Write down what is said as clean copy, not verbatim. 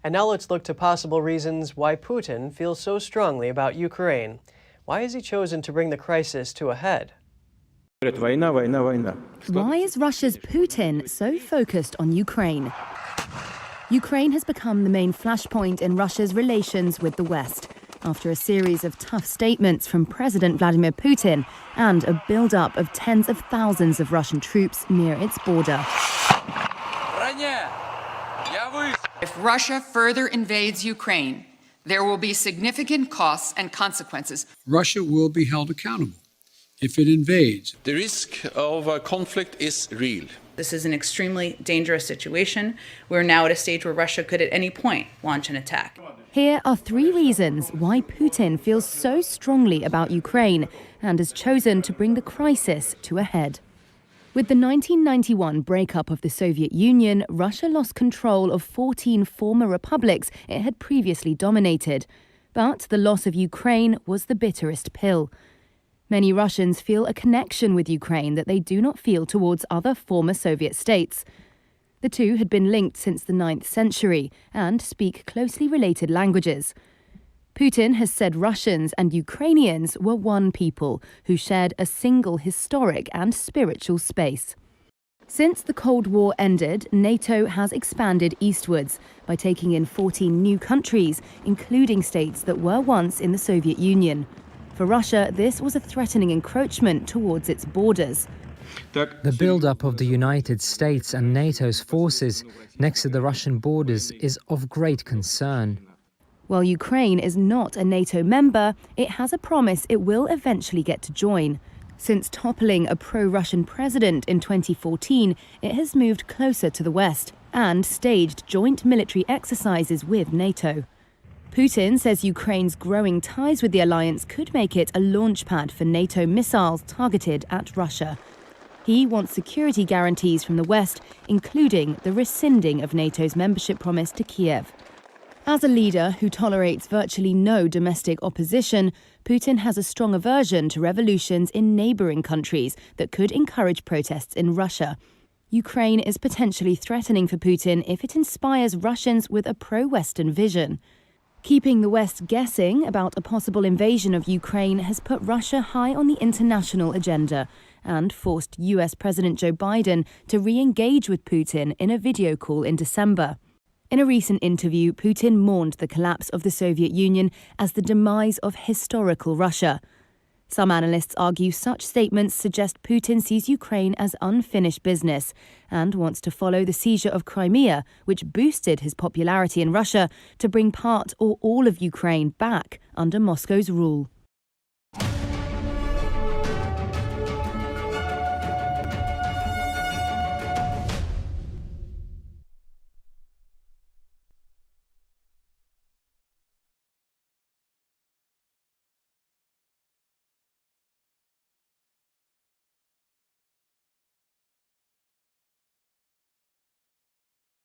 And now let's look to possible reasons why Putin feels so strongly about Ukraine. Why has he chosen to bring the crisis to a head? Why is Russia's Putin so focused on Ukraine? Ukraine has become the main flashpoint in Russia's relations with the West, after a series of tough statements from President Vladimir Putin and a build-up of tens of thousands of Russian troops near its border. If Russia further invades Ukraine, there will be significant costs and consequences. Russia will be held accountable if it invades. The risk of a conflict is real. This is an extremely dangerous situation. We're now at a stage where Russia could at any point launch an attack. Here are 3 reasons why Putin feels so strongly about Ukraine and has chosen to bring the crisis to a head. With the 1991 breakup of the Soviet Union, Russia lost control of 14 former republics it had previously dominated. But the loss of Ukraine was the bitterest pill. Many Russians feel a connection with Ukraine that they do not feel towards other former Soviet states. The two had been linked since the 9th century and speak closely related languages. Putin has said Russians and Ukrainians were one people who shared a single historic and spiritual space. Since the Cold War ended, NATO has expanded eastwards by taking in 14 new countries, including states that were once in the Soviet Union. For Russia, this was a threatening encroachment towards its borders. The build-up of the United States and NATO's forces next to the Russian borders is of great concern. While Ukraine is not a NATO member, it has a promise it will eventually get to join. Since toppling a pro-Russian president in 2014, it has moved closer to the West and staged joint military exercises with NATO. Putin says Ukraine's growing ties with the alliance could make it a launchpad for NATO missiles targeted at Russia. He wants security guarantees from the West, including the rescinding of NATO's membership promise to Kiev. As a leader who tolerates virtually no domestic opposition, Putin has a strong aversion to revolutions in neighbouring countries that could encourage protests in Russia. Ukraine is potentially threatening for Putin if it inspires Russians with a pro-Western vision. Keeping the West guessing about a possible invasion of Ukraine has put Russia high on the international agenda and forced US President Joe Biden to re-engage with Putin in a video call in December. In a recent interview, Putin mourned the collapse of the Soviet Union as the demise of historical Russia. Some analysts argue such statements suggest Putin sees Ukraine as unfinished business and wants to follow the seizure of Crimea, which boosted his popularity in Russia, to bring part or all of Ukraine back under Moscow's rule.